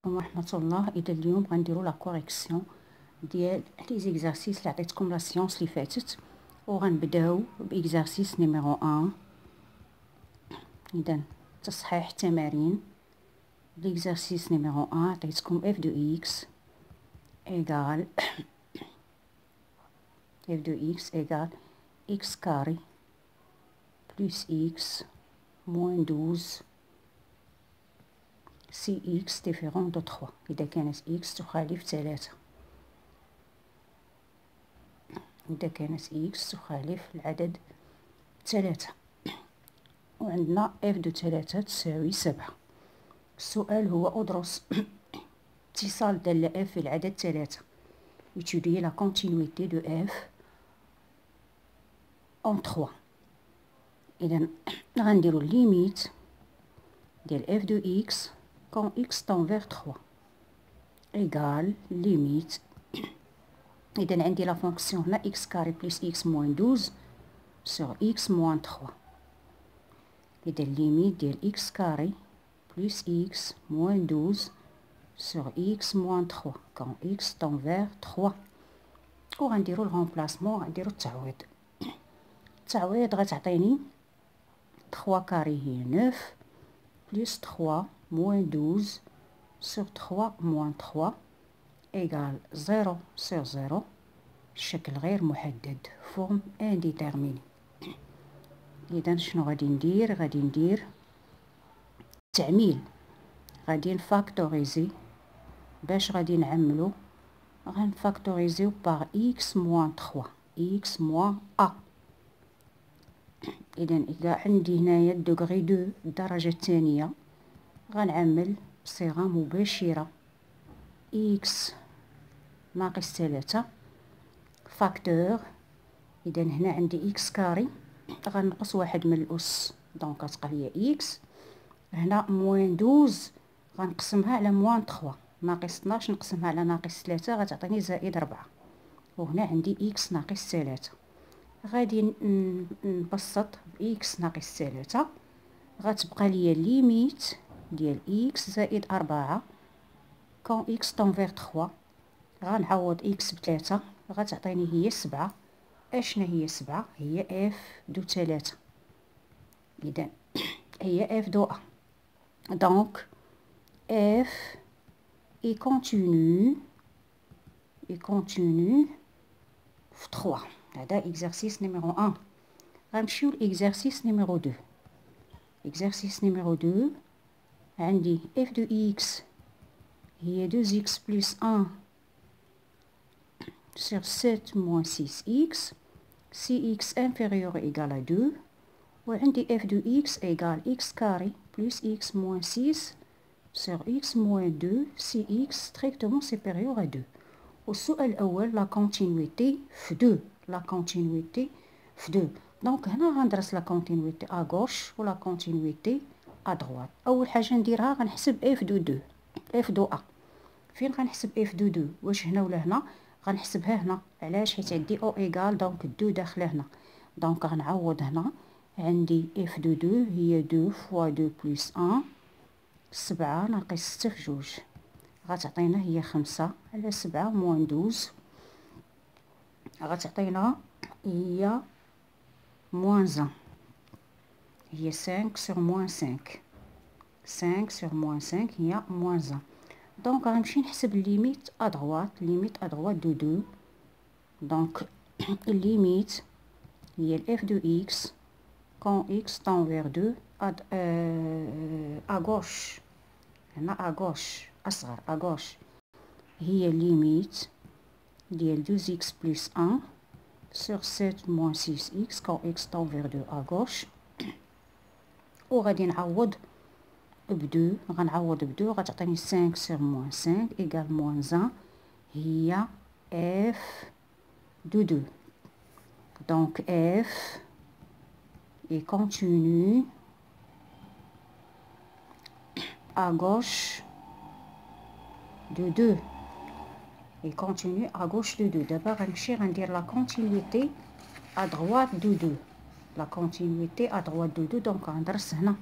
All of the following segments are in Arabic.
ورحمة الله. إذا اليوم غنديرو لا كوريكسيون ديال لي زيكزارسيس اللي عطيتكم لا سيونس اللي فاتت، وغنبداو باكزارسيس نيميرو 1. إذا تصحيح التمارين. ليكزارسيس نيميرو 1 عطيتكم اف دو اكس ايغال اف دو اكس ايغال اكس كاري بلس اكس موان 12 سي اكس ديفيرون دو 3 إذا كانت اكس تخالف 3. إذا كانت اكس تخالف العدد 3. وعندنا اف دو 3 تساوي 7. السؤال هو أدرس اتصال دالة اف في العدد 3. étudier la continuité de f en 3. إذا غنديرو ليميت ديال اف دو اكس quand x tend vers 3 égal ليميت. إذا عندي لا فونكسيون هنا x كاري بلس x موان 12 sur x موان 3. إذا ليميت ديال x كاري بلس x موان 12 sur x موان 3 quand x tend vers 3. وغنديرو الغومبلاسمون، غنديرو التعويض. التعويض غتعطيني 3 كاري هي 9 بلس 3 موان 12 sur 3 موان 3 égal 0 sur 0. الشكل غير محدد، فورم انديتيرميني. إذا شنو غادي ندير؟ غادي ندير تعميل، غادي نفاكتوريزي. باش غادي نعملو غنفاكتوريزيو باغ x موان 3 x موان a. إذا عندي هنايا دوغري 2 الدرجة الثانية غنعمل بصيغة مباشرة x ناقص 3 فاكتور. إذا هنا عندي x كاري غنقص واحد من الأس دونك غتبقى ليا x. هنا موان 12 غنقسمها على موان 3 ناقص 12 نقسمها على ناقص 3 غتعطيني زائد 4. وهنا عندي x ناقص 3. غادي نبسط x ناقص 3 غتبقى ليا ليميت ديال x زائد 4 كون x طون فيغ 3. غنعوض x ب3 غتعطيني هي 7. اشنا هي 7؟ هي f دو 3. إذا هي f دو a. دونك f est continu في 3. هذا اكزرسيس نيميرو 1. غنمشيو لاكزرسيس نيميرو 2. اكزرسيس نيميرو 2 عندي f دو x هي 2x بلس 1 sur 7 moins 6x si x inférieur ou égal à 2. وعندي f de x égale x carré plus x moins 6 sur x moins 2 si x strictement supérieur à 2. والسؤال الأول لا كونتينويتي في 2. لا كونتينويتي في 2. دونك هنا غندرس لا كونتينويتي ا غوش و لا كونتينويتي ا دروات. أول حاجة نديرها غنحسب f دو 2 f دو a. فين غنحسب f دو 2؟ واش هنا ولا هنا؟ غنحسبها هنا. علاش؟ حيت عندي او ايغال دونك 2 داخله هنا. دونك غنعوض هنا عندي اف دو 2 هي 2 فوا 2 بلس 1 7 ناقص 6 في 2 غتعطينا هي 5 على 7 موان 12 غتعطينا هي موان 1 هي 5 sur موان 5 5 sur موان 5 هي موان 1. دونك غنمشي نحسب الليميت ا دروات. ليميت ا دروات دو 2. دونك الليميت هي الاف دو اكس quand x tend vers 2 à gauche. هنا à gauche أصغر à gauche هي ليميت ديال 2x plus 1 sur 7 moins 6x quand x tend vers 2 à gauche. وغادي نعوض ب2. غنعوض ب2 غتعطيني 5 sur moins 5 égal moins 1 هي f de 2. donc f et continue à gauche de 2 et continue à gauche de 2. d'abord غنمشي غندير la continuité à droite de 2. la continuité à droite de 2 donc غندرس هنا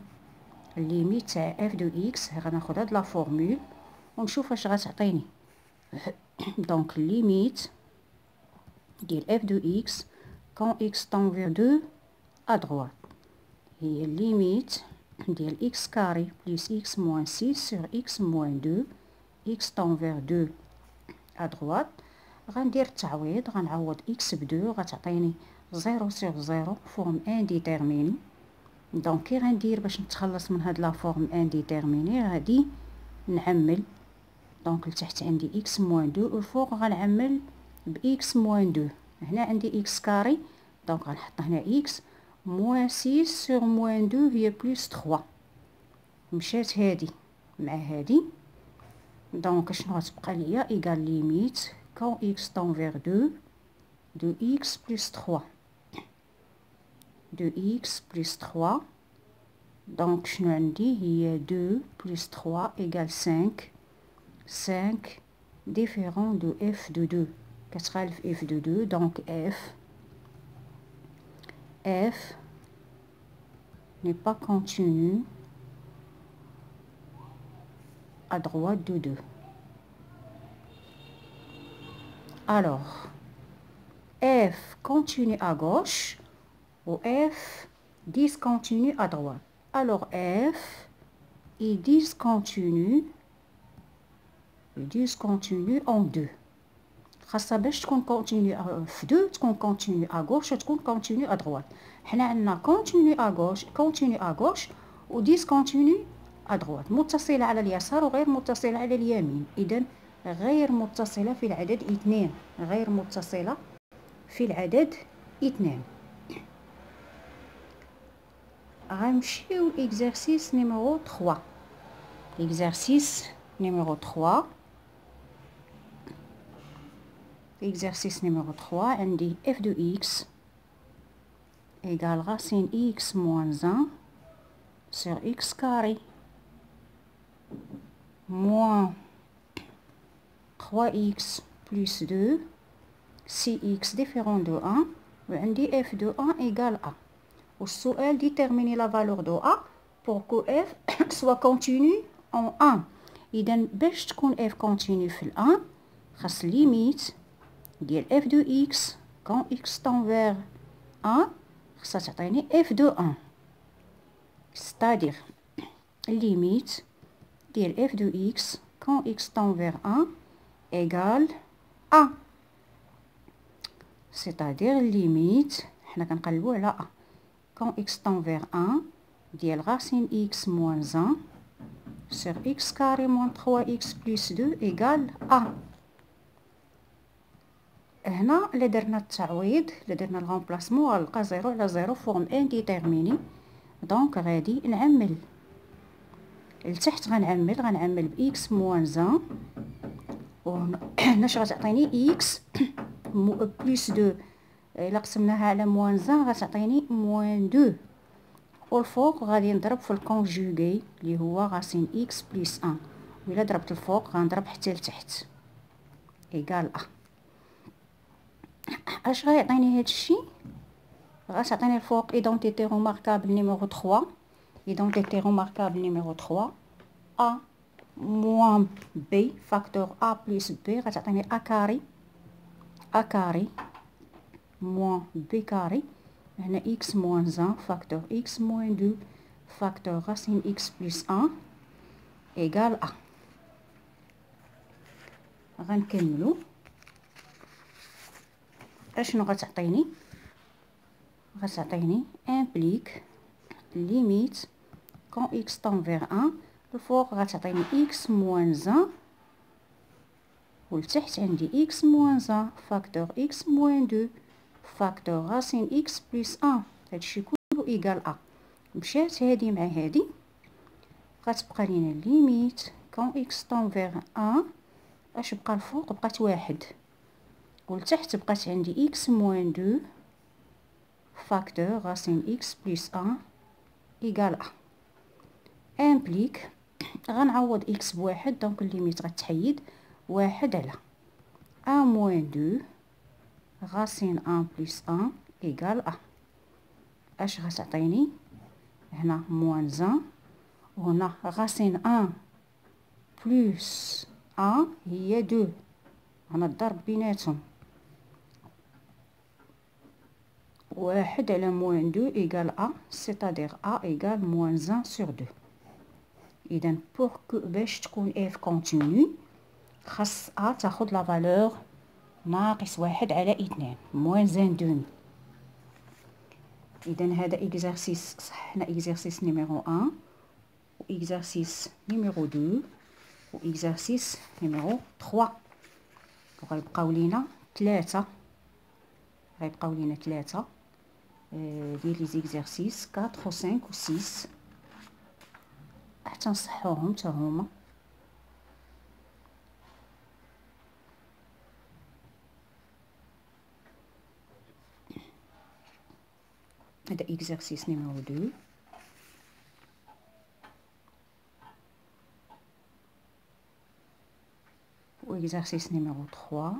الليميت تاع f de x. غناخد هاد لا فورمول ونشوف اش غتعطيني. دونك ليميت ديال اف دو اكس كون اكس طون فيغ 2 ادروات هي ليميت ديال اكس كاري بلس اكس موان 6 سور اكس موان 2 اكس طون فيغ 2 ادروات. غندير التعويض، غنعوض اكس ب 2 غتعطيني 0 سور 0 فورم انديتيرميني. دونك كي غندير باش نتخلص من هاد لا فورم انديتيرميني غادي نعمل. دونك لتحت عندي اكس موان 2 والفوق غنعمل ب اكس موان 2. هنا عندي اكس كاري دونك غنحط هنا اكس موان 6 سور موان 2 هي بلس 3. مشات هادي مع هادي دونك شنو غتبقى ليا ايكال ليميت كون اكس طون فيغ 2 دو اكس بلس 3 دو اكس بلس 3. دونك شنو عندي هي 2 بلس 3 ايكال 5 ديفيرون دو اف دو 2 كتخالف اف دو 2. دونك اف n'est pas continu à droite de 2. Alors f continue à gauche ou f discontinue à droite. Alors f est discontinue en 2. خاصها باش تكون كونتينيو في 2 تكون كونتينيو ا غوش وتكون كونتينيو ا دروات. حنا عندنا كونتينيو ا غوش و ديسكونتينيو ا دروات، متصله على اليسار وغير متصله على اليمين. اذا غير متصله في العدد 2، غير متصله في العدد 2. غنمشيو لإكزارسيس نيميرو 3. لإكزارسيس نيميرو 3. Exercice numéro 3, عندي f de x égale racine x moins 1 sur x carré moins 3x plus 2 6x différent de 1 وعندي f de 1 égale a. والسؤال déterminer la valeur de a pour que f soit continue en 1. إذا باش تكون f continue في ال 1 خاص limite ديال f de x quand x tend vers 1 خاصها تعطيني f de 1. c'est-à-dire limite ديال f de x quand x tend vers 1 égale a. c'est-à-dire limite حنا كنقلبو على a quand x tend vers 1 ديال racine x moins 1 sur x carré moins 3x plus 2 égale a. هنا اللي درنا التعويض، اللي درنا الغومبلاسمون، غنلقى 0 على 0 فورم انديتيرميني. دونك غادي نعمل لتحت، غنعمل ب اكس موان 1 وهنا اش غتعطيني اكس بلس 2. الا قسمناها على موان 1 غتعطيني موان 2 والفوق غادي نضرب في الكونجوغي اللي هو غاسين اكس بلس 1 وإلا ضربت الفوق غنضرب حتى لتحت ايكال ا. اش غيعطيني هاد الشيء؟ غتعطيني الفوق ايدونتيتي روماركابل نيميرو 3. ايدونتيتي روماركابل نيميرو 3 ا موان بي فاكتور ا بلس بي غتعطيني ا كاري موان بي كاري. هنا اكس موان 1 فاكتور اكس موان 2 فاكتور راسين اكس بلس 1 ايكال ا. غنكملو. اشنو غتعطيني؟ غتعطيني امبليك ليميت كون اكس طون فيغ 1 الفوق غتعطيني اكس موان 1 والتحت عندي اكس موان 1 فاكتور اكس موان 2 فاكتور راسين اكس بلس 1. هادشي كله ايكال ا. مشات هادي مع هادي غتبقى لينا ليميت كون اكس طون فيغ 1 اش بقى الفوق؟ بقات 1 والتحت بقات عندي اكس موان 2 فاكتور راسين اكس بلس 1 ايكال ا. امبليك غنعوض اكس بواحد دونك الليميت غتحيد 1 على ا موان 2 راسين 1 بلس 1 ايكال ا. اش غتعطيني؟ هنا موان 1 وهنا راسين 1 بلس أ هي 2 أنا الضرب بيناتهم. 1 على موان 2 إيكال أ، سيتادير أ إيكال موان 1 سور 2. إذا باش تكون إف كونتينيو خاص أ تاخد لا فالور ناقص 1 على 2 موان 1/2. إذا هذا إكزارسيس صحنا إكزارسيس نيميرو 1 و إكزارسيس نيميرو 2 و إكزارسيس نيميرو 3. وغيبقاو لينا 3 ديال لي زيكزارسيس 4 و 5 و 6 حتى نصحوهم حتى هما. هذا إكزارسيس نيميرو 2 و إكزارسيس نيميرو 3